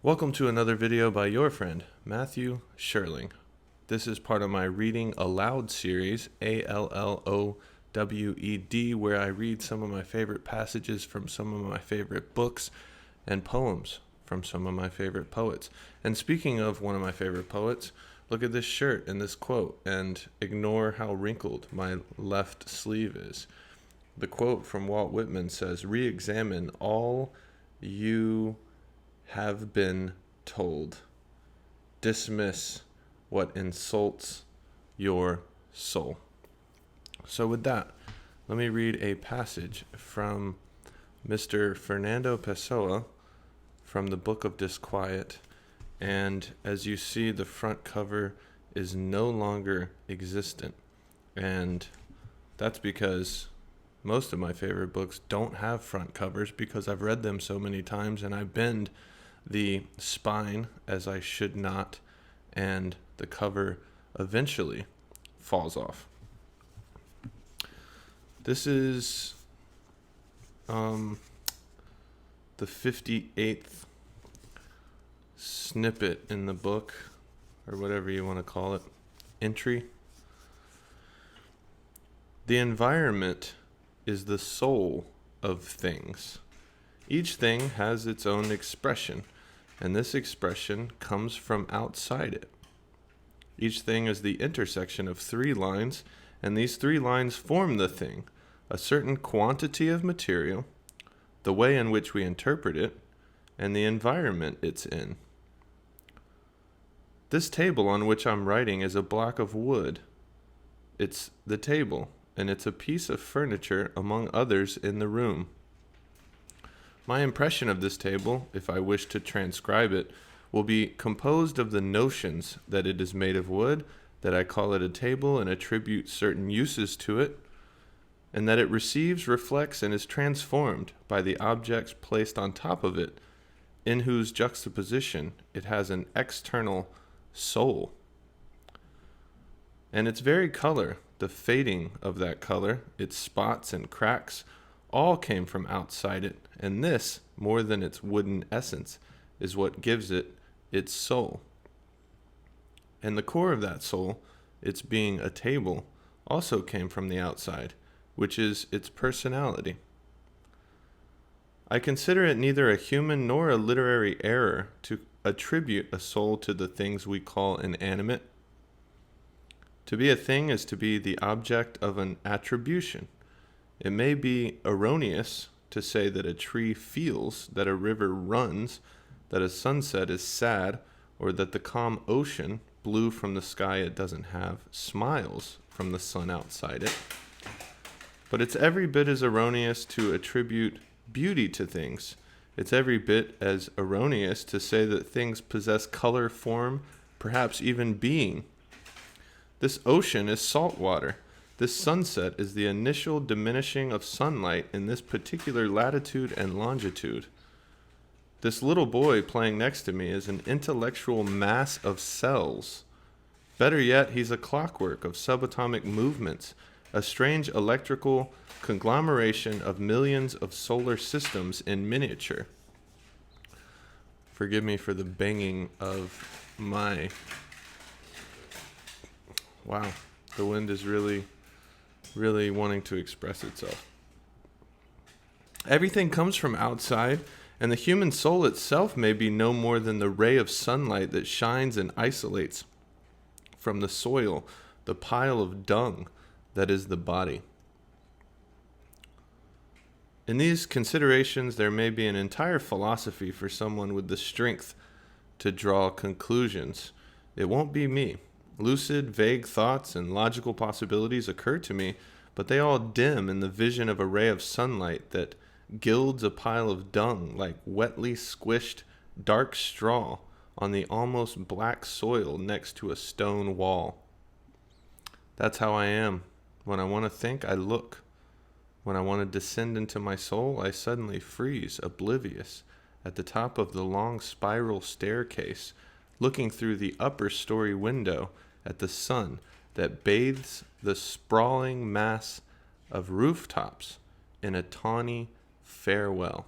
Welcome to another video by your friend, Matthew Sherling. This is part of my Reading Aloud series, ALLOWED, where I read some of my favorite passages from some of my favorite books and poems from some of my favorite poets. And speaking of one of my favorite poets, look at this shirt and this quote, and ignore how wrinkled my left sleeve is. The quote from Walt Whitman says, "Re-examine all you have been told. Dismiss what insults your soul." So with that, let me read a passage from Mr. Fernando Pessoa from the Book of Disquiet. And as you see, the front cover is no longer existent. And that's because most of my favorite books don't have front covers because I've read them so many times and I bend the spine as I should not, and the cover eventually falls off. This is the 58th snippet in the book, or whatever you want to call it, entry. The environment is the soul of things. Each thing has its own expression, and this expression comes from outside it. Each thing is the intersection of three lines, and these three lines form the thing, a certain quantity of material, the way in which we interpret it, and the environment it's in. This table on which I'm writing is a block of wood. It's the table, and it's a piece of furniture among others in the room. My impression of this table, if I wish to transcribe it, will be composed of the notions that it is made of wood, that I call it a table and attribute certain uses to it, and that it receives, reflects, and is transformed by the objects placed on top of it, in whose juxtaposition it has an external soul. And its very color, the fading of that color, its spots and cracks, all came from outside it, and this, more than its wooden essence, is what gives it its soul. And the core of that soul, its being a table, also came from the outside, which is its personality. I consider it neither a human nor a literary error to attribute a soul to the things we call inanimate. To be a thing is to be the object of an attribution. It may be erroneous to say that a tree feels, that a river runs, that a sunset is sad, or that the calm ocean, blue from the sky it doesn't have, smiles from the sun outside it. But it's every bit as erroneous to attribute beauty to things. It's every bit as erroneous to say that things possess color, form, perhaps even being. This ocean is salt water. This sunset is the initial diminishing of sunlight in this particular latitude and longitude. This little boy playing next to me is an intellectual mass of cells. Better yet, he's a clockwork of subatomic movements, a strange electrical conglomeration of millions of solar systems in miniature. Forgive me for the banging of my... Wow, the wind is really wanting to express itself. Everything comes from outside, and the human soul itself may be no more than the ray of sunlight that shines and isolates from the soil, the pile of dung that is the body. In these considerations, there may be an entire philosophy for someone with the strength to draw conclusions. It won't be me. Lucid, vague thoughts and logical possibilities occur to me, but they all dim in the vision of a ray of sunlight that gilds a pile of dung like wetly squished dark straw on the almost black soil next to a stone wall. That's how I am. When I want to think, I look. When I want to descend into my soul, I suddenly freeze, oblivious, at the top of the long spiral staircase, looking through the upper story window at the sun that bathes the sprawling mass of rooftops in a tawny farewell.